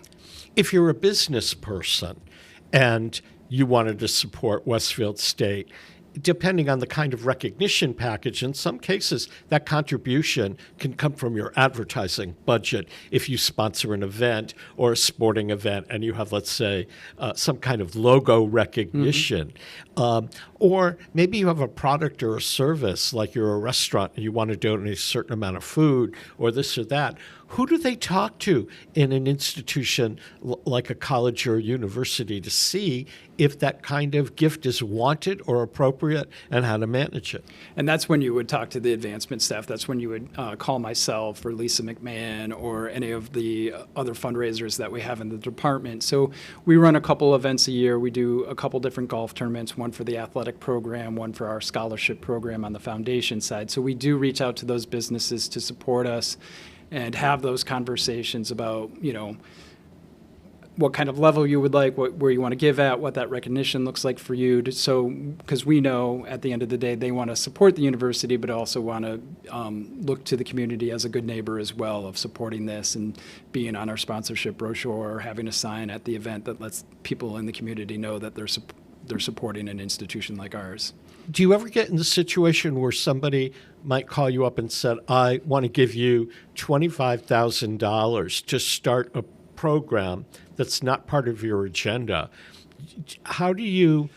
If you're a business person and you wanted to support Westfield State, depending on the kind of recognition package, in some cases, that contribution can come from your advertising budget. If you sponsor an event or a sporting event and you have, let's say, some kind of logo recognition, or maybe you have a product or a service, like you're a restaurant and you want to donate a certain amount of food or this or that. Who do they talk to in an institution like a college or a university to see if that kind of gift is wanted or appropriate and how to manage it? And that's when you would talk to the advancement staff. That's when you would call myself or Lisa McMahon or any of the other fundraisers that we have in the department. So we run a couple events a year. We do a couple different golf tournaments, one for the athletic program, one for our scholarship program on the foundation side. So we do reach out to those businesses to support us and have those conversations about, what kind of level you would like, where you want to give at, what that recognition looks like for you. So, because we know at the end of the day, they want to support the university, but also want to look to the community as a good neighbor as well, of supporting this and being on our sponsorship brochure or having a sign at the event that lets people in the community know that they're supporting an institution like ours. Do you ever get in the situation where somebody might call you up and said, I want to give you $25,000 to start a program that's not part of your agenda? How do you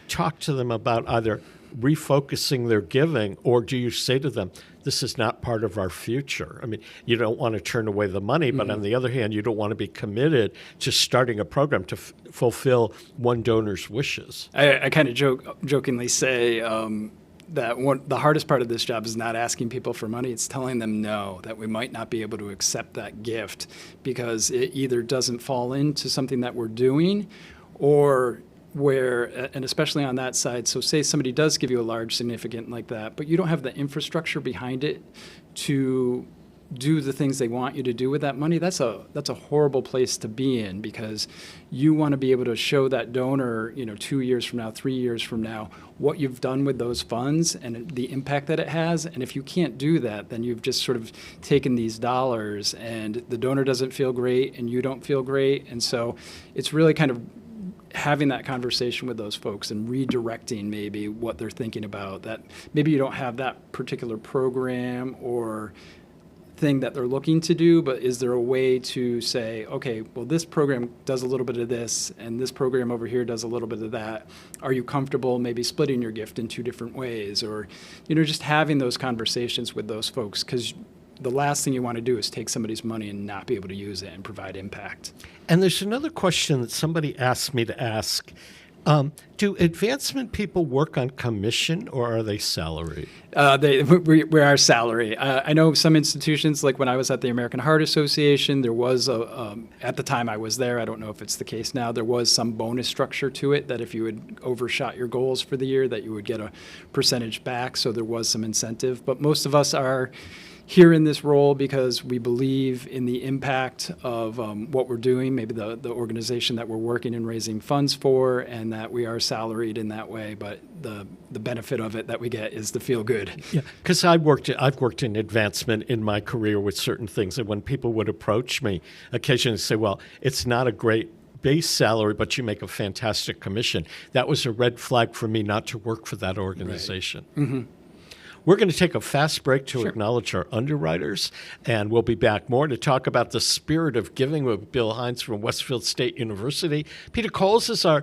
talk to them about either refocusing their giving, or do you say to them, this is not part of our future? I mean, you don't want to turn away the money, but on the other hand, you don't want to be committed to starting a program to fulfill one donor's wishes. I kind of jokingly say that the hardest part of this job is not asking people for money. It's telling them no, that we might not be able to accept that gift because it either doesn't fall into something that we're doing, or where, and especially on that side, so say somebody does give you a large significant like that, but you don't have the infrastructure behind it to do the things they want you to do with that money, that's a horrible place to be in, because you want to be able to show that donor, 2 years from now, 3 years from now, what you've done with those funds and the impact that it has. And if you can't do that, then you've just sort of taken these dollars and the donor doesn't feel great and you don't feel great. And so it's really kind of having that conversation with those folks and redirecting maybe what they're thinking about, that maybe you don't have that particular program or thing that they're looking to do, but is there a way to say, okay, well, this program does a little bit of this and this program over here does a little bit of that. Are you comfortable maybe splitting your gift in two different ways? Or, just having those conversations with those folks, because the last thing you want to do is take somebody's money and not be able to use it and provide impact. And there's another question that somebody asked me to ask. Do advancement people work on commission, or are they salaried? We are salary. I know some institutions, like when I was at the American Heart Association, there was at the time I was there, I don't know if it's the case now, there was some bonus structure to it that if you had overshot your goals for the year, that you would get a percentage back. So there was some incentive. But most of us are here in this role because we believe in the impact of what we're doing, maybe the organization that we're working and raising funds for, and that we are salaried in that way. But the benefit of it that we get is the feel good. Yeah, because I've worked in advancement in my career with certain things, and when people would approach me, occasionally say, well, it's not a great base salary, but you make a fantastic commission. That was a red flag for me not to work for that organization. Right. Mm-hmm. We're going to take a fast break to acknowledge our underwriters, and we'll be back more to talk about the spirit of giving with Bill Hynes from Westfield State University. Peter Coles is our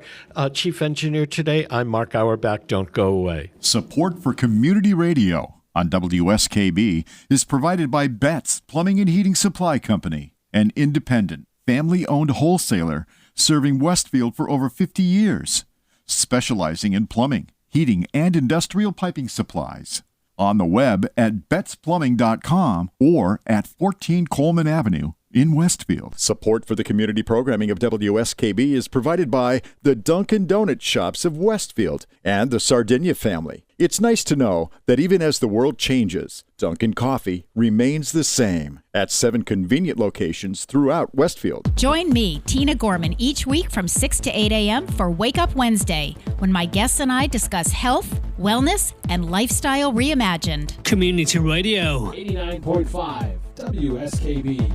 chief engineer today. I'm Mark Auerbach. Don't go away. Support for community radio on WSKB is provided by Betts Plumbing and Heating Supply Company, an independent, family-owned wholesaler serving Westfield for over 50 years, specializing in plumbing, heating, and industrial piping supplies. On the web at bettsplumbing.com or at 14 Coleman Avenue in Westfield. Support for the community programming of WSKB is provided by the Dunkin' Donut Shops of Westfield and the Sardinia family. It's nice to know that even as the world changes, Dunkin' Coffee remains the same at 7 convenient locations throughout Westfield. Join me, Tina Gorman, each week from 6 to 8 a.m. for Wake Up Wednesday, when my guests and I discuss health, wellness, and lifestyle reimagined. Community Radio. 89.5 WSKB.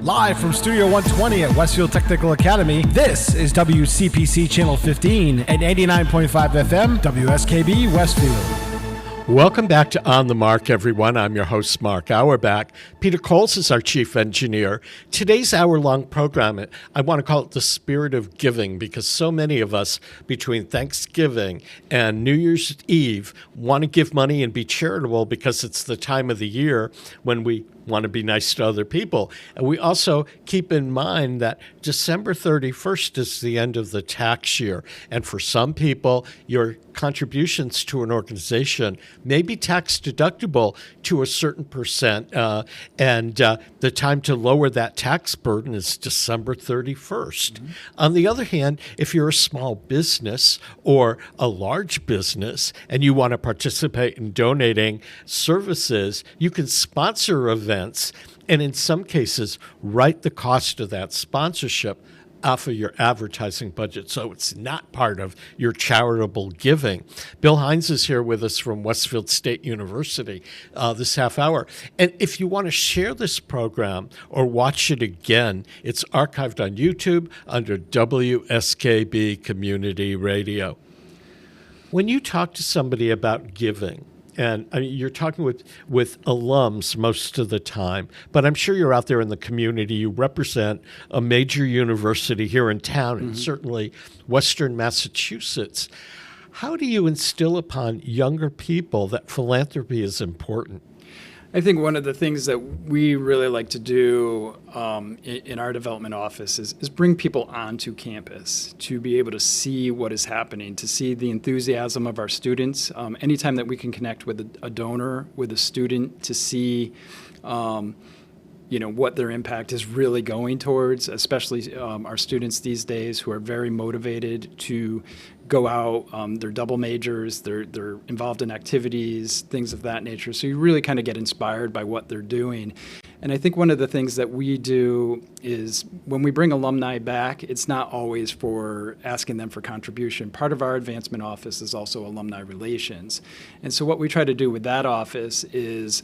Live from Studio 120 at Westfield Technical Academy, this is WCPC Channel 15 and 89.5 FM, WSKB Westfield. Welcome back to On the Mark, everyone. I'm your host, Mark Auerbach. Peter Coles is our chief engineer. Today's hour-long program, I want to call it the spirit of giving, because so many of us, between Thanksgiving and New Year's Eve, want to give money and be charitable because it's the time of the year when we want to be nice to other people. And we also keep in mind that December 31st is the end of the tax year. And for some people, your contributions to an organization may be tax deductible to a certain percent. And the time to lower that tax burden is December 31st. Mm-hmm. On the other hand, if you're a small business or a large business and you want to participate in donating services, you can sponsor events and in some cases write the cost of that sponsorship off of your advertising budget, so it's not part of your charitable giving. Bill Hynes is here with us from Westfield State University this half hour. And if you want to share this program or watch it again, it's archived on YouTube under WSKB Community Radio. When you talk to somebody about giving, and I mean, you're talking with alums most of the time, but I'm sure you're out there in the community. You represent a major university here in town, and certainly Western Massachusetts. How do you instill upon younger people that philanthropy is important? I think one of the things that we really like to do in our development office is bring people onto campus to be able to see what is happening, to see the enthusiasm of our students. Anytime that we can connect with a donor, with a student, to see what their impact is really going towards, especially our students these days who are very motivated to go out. They're double majors, they're involved in activities, things of that nature. So you really kind of get inspired by what they're doing. And I think one of the things that we do is when we bring alumni back, it's not always for asking them for contribution. Part of our advancement office is also alumni relations. And so what we try to do with that office is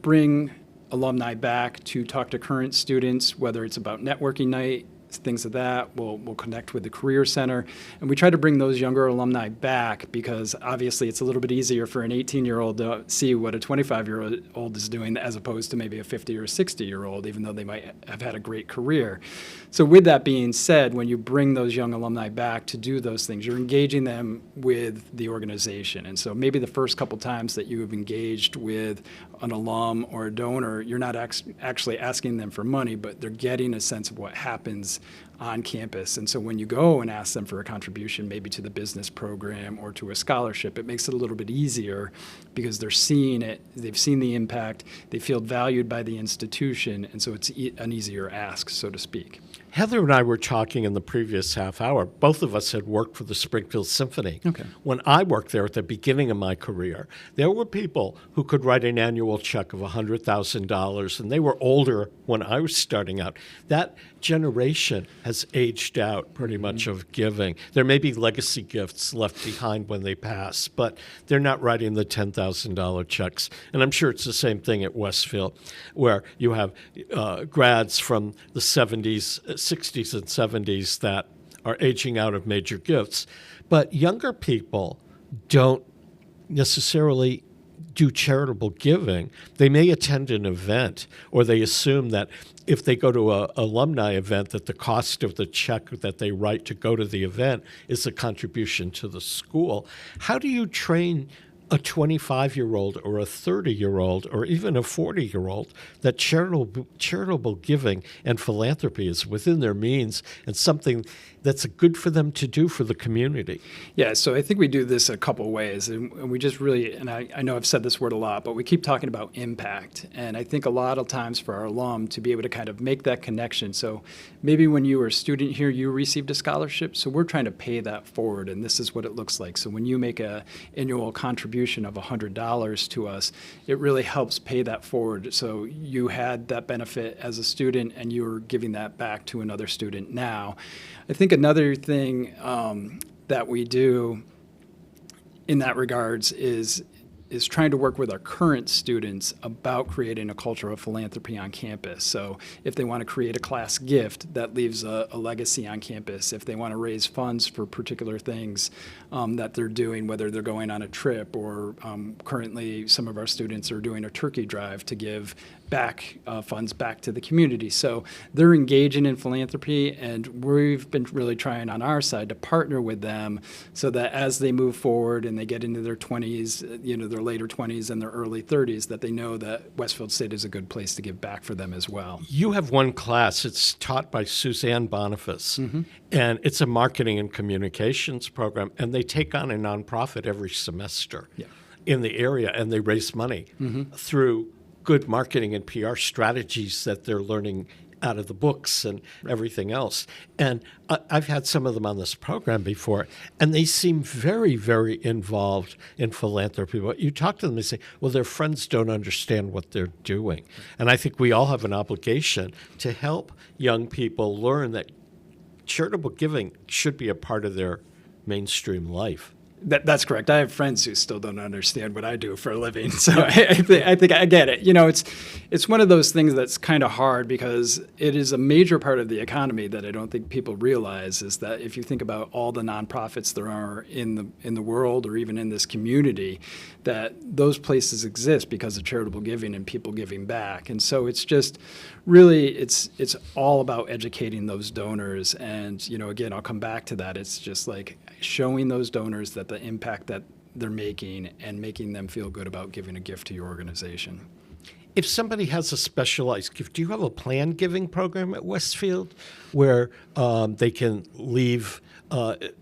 bring alumni back to talk to current students, whether it's about networking night, things of that. We'll connect with the Career Center. And we try to bring those younger alumni back because obviously it's a little bit easier for an 18-year-old to see what a 25-year-old is doing as opposed to maybe a 50 or 60-year-old, even though they might have had a great career. So with that being said, when you bring those young alumni back to do those things, you're engaging them with the organization. And so maybe the first couple times that you have engaged with an alum or a donor, you're not actually asking them for money, but they're getting a sense of what happens on campus. And so when you go and ask them for a contribution, maybe to the business program or to a scholarship, it makes it a little bit easier because they're seeing it, they've seen the impact, they feel valued by the institution, and so it's an easier ask, so to speak. Heather and I were talking in the previous half hour. Both of us had worked for the Springfield Symphony. Okay. When I worked there at the beginning of my career, there were people who could write an annual check of $100,000, and they were older when I was starting out. That generation has aged out pretty much of giving. There may be legacy gifts left behind when they pass, but they're not writing the $10,000 checks. And I'm sure it's the same thing at Westfield, where you have grads from the 60s and 70s that are aging out of major gifts. But younger people don't necessarily do charitable giving. They may attend an event, or they assume that if they go to an alumni event, that the cost of the check that they write to go to the event is a contribution to the school. How do you train a 25-year-old or a 30-year-old or even a 40-year-old that charitable giving and philanthropy is within their means and something that's good for them to do for the community? Yeah, so I think we do this a couple ways, and we just really, and I know I've said this word a lot, but we keep talking about impact. And I think a lot of times for our alum to be able to kind of make that connection. So maybe when you were a student here, you received a scholarship, so we're trying to pay that forward, and this is what it looks like. So when you make an annual contribution of $100 to us, it really helps pay that forward. So you had that benefit as a student, and you're giving that back to another student now. I think another thing that we do in that regards is trying to work with our current students about creating a culture of philanthropy on campus. So if they want to create a class gift, that leaves a legacy on campus. If they want to raise funds for particular things that they're doing, whether they're going on a trip or currently some of our students are doing a turkey drive to give funds back to the community. So they're engaging in philanthropy, and we've been really trying on our side to partner with them so that as they move forward and they get into their 20s, their later 20s and their early 30s, that they know that Westfield State is a good place to give back for them as well. You have one class. It's taught by Suzanne Boniface, and it's a marketing and communications program, and they take on a nonprofit every semester in the area, and they raise money through good marketing and PR strategies that they're learning out of the books and everything else. And I've had some of them on this program before, and they seem very, very involved in philanthropy. But you talk to them, they say, well, their friends don't understand what they're doing. And I think we all have an obligation to help young people learn that charitable giving should be a part of their mainstream life. That's correct. I have friends who still don't understand what I do for a living, so I think I get it. It's one of those things that's kind of hard because it is a major part of the economy that I don't think people realize is that if you think about all the nonprofits there are in the world or even in this community, that those places exist because of charitable giving and people giving back. And so it's just really it's all about educating those donors. And again, I'll come back to that. It's just like showing those donors that the impact that they're making and making them feel good about giving a gift to your organization. If somebody has a specialized gift, do you have a planned giving program at Westfield where they can leave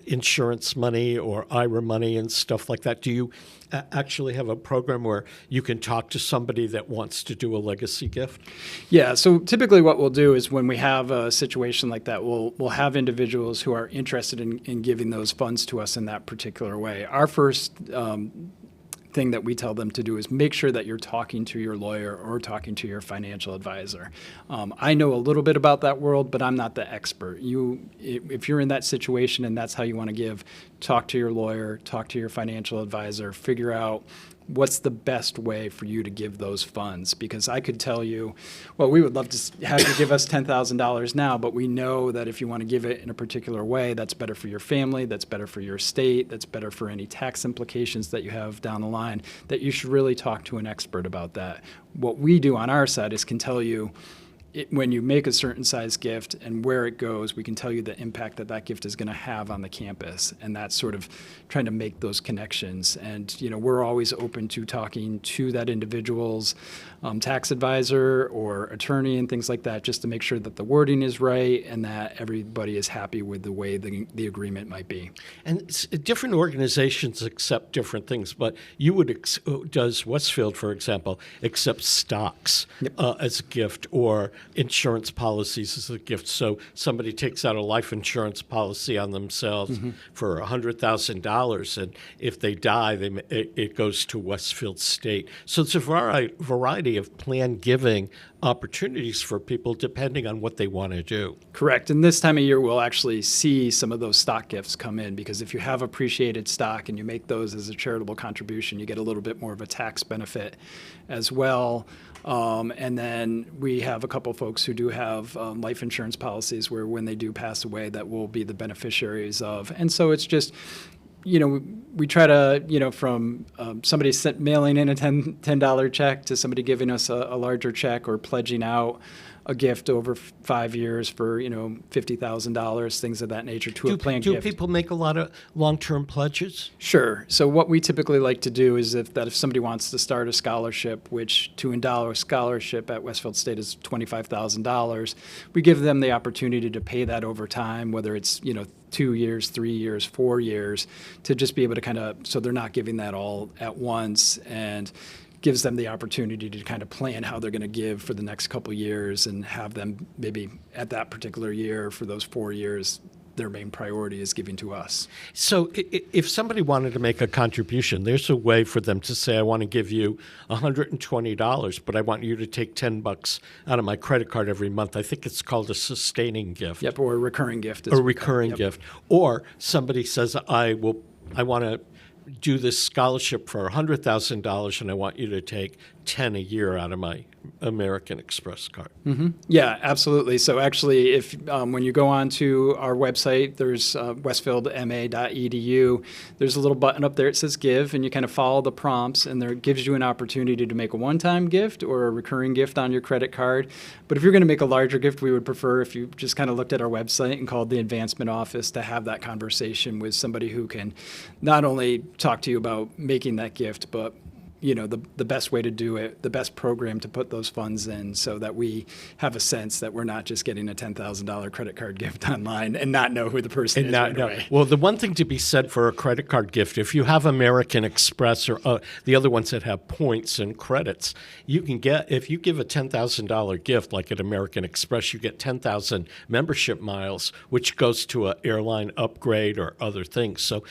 insurance money or IRA money and stuff like that? Do you actually have a program where you can talk to somebody that wants to do a legacy gift? Yeah, so typically what we'll do is when we have a situation like that, we'll have individuals who are interested in giving those funds to us in that particular way. Our first thing that we tell them to do is make sure that you're talking to your lawyer or talking to your financial advisor. I know a little bit about that world, but I'm not the expert. If you're in that situation and that's how you want to give, talk to your lawyer, talk to your financial advisor, figure out what's the best way for you to give those funds. Because I could tell you, well, we would love to have you give us $10,000 now, but we know that if you want to give it in a particular way, that's better for your family, that's better for your state, that's better for any tax implications that you have down the line, that you should really talk to an expert about that. What we do on our side is can tell you, when you make a certain size gift and where it goes, we can tell you the impact that gift is going to have on the campus. And that's sort of trying to make those connections. And, we're always open to talking to that individual's tax advisor or attorney and things like that, just to make sure that the wording is right and that everybody is happy with the way the agreement might be. And different organizations accept different things, but does Westfield, for example, accept stocks as a gift or insurance policies as a gift? So somebody takes out a life insurance policy on themselves for $100,000, and if they die, it goes to Westfield State. So it's a variety of planned giving opportunities for people depending on what they want to do. Correct. And this time of year, we'll actually see some of those stock gifts come in, because if you have appreciated stock and you make those as a charitable contribution, you get a little bit more of a tax benefit as well. And then we have a couple folks who do have life insurance policies where when they do pass away, that will be the beneficiaries of. And so it's just, we try to, from somebody mailing in a $10 check to somebody giving us a larger check or pledging out a gift over 5 years for, $50,000, things of that nature to a planned gift. Do people make a lot of long-term pledges? Sure. So what we typically like to do is if somebody wants to start a scholarship, which to endow a scholarship at Westfield State is $25,000, we give them the opportunity to pay that over time, whether it's, 2 years, 3 years, 4 years, to just be able to so they're not giving that all at once, and gives them the opportunity to kind of plan how they're going to give for the next couple of years and have them maybe at that particular year for those 4 years, their main priority is giving to us. So if somebody wanted to make a contribution, there's a way for them to say, I want to give you $120, but I want you to take $10 out of my credit card every month. I think it's called a sustaining gift. Yep, or a recurring gift. A recurring gift. Or somebody says, I want to do this scholarship for $100,000 and I want you to take 10 a year out of my American Express card. Mm-hmm. Yeah, absolutely. So actually, if when you go on to our website, there's westfieldma.edu, there's a little button up there that says give, and you kind of follow the prompts, and there it gives you an opportunity to make a one-time gift or a recurring gift on your credit card. But if you're going to make a larger gift, we would prefer if you just kind of looked at our website and called the advancement office to have that conversation with somebody who can not only talk to you about making that gift, but the best way to do it, the best program to put those funds in, so that we have a sense that we're not just getting a $10,000 credit card gift online and not know who the person is right away. Well, the one thing to be said for a credit card gift, if you have American Express or the other ones that have points and credits, you can get, if you give a $10,000 gift like at American Express, you get 10,000 membership miles, which goes to an airline upgrade or other things. So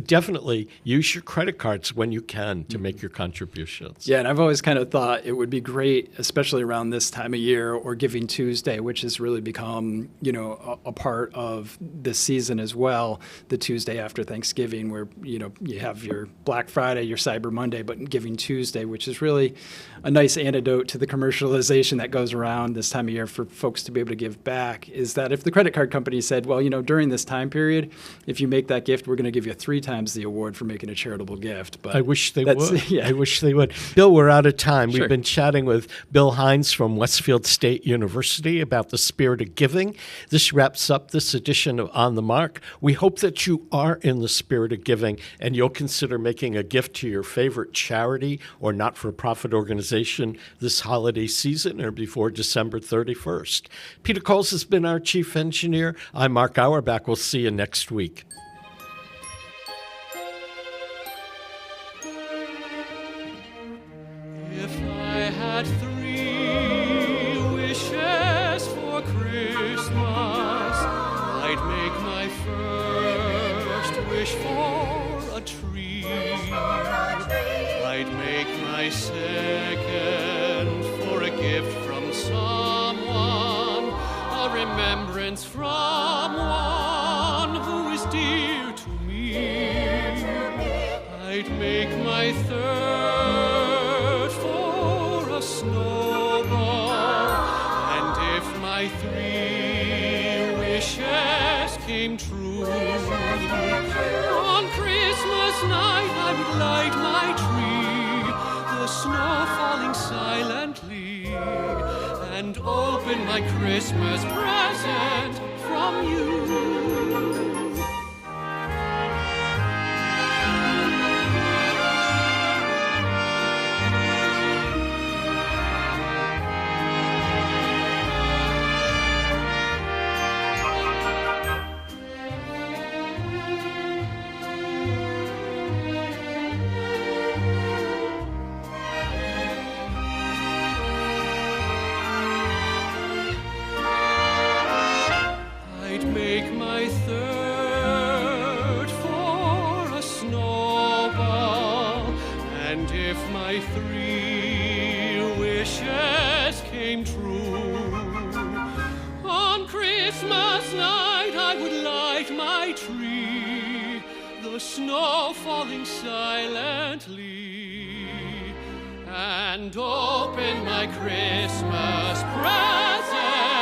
definitely use your credit cards when you can to make your contributions. Yeah, and I've always kind of thought it would be great, especially around this time of year or Giving Tuesday, which has really become, a part of this season as well, the Tuesday after Thanksgiving, where, you have your Black Friday, your Cyber Monday, but Giving Tuesday, which is really a nice antidote to the commercialization that goes around this time of year for folks to be able to give back, is that if the credit card company said, well, during this time period, if you make that gift, we're going to give you 3 times the award for making a charitable gift. But I wish they would. Yeah. I wish they would. Bill, we're out of time. Sure. We've been chatting with Bill Hynes from Westfield State University about the spirit of giving. This wraps up this edition of On the Mark. We hope that you are in the spirit of giving and you'll consider making a gift to your favorite charity or not-for-profit organization this holiday season or before December 31st. Peter Coles has been our chief engineer. I'm Mark Auerbach. We'll see you next week. If I had 3 wishes for Christmas, I'd make my first wish for a tree. I'd make my second for a gift from someone, a remembrance from one who is dear to me. I'd make my third for a snowball, and if my 3 wishes came true, on Christmas night I would light my tree, the snow falling silently, and open my Christmas present from you. Snow falling silently, and open my Christmas present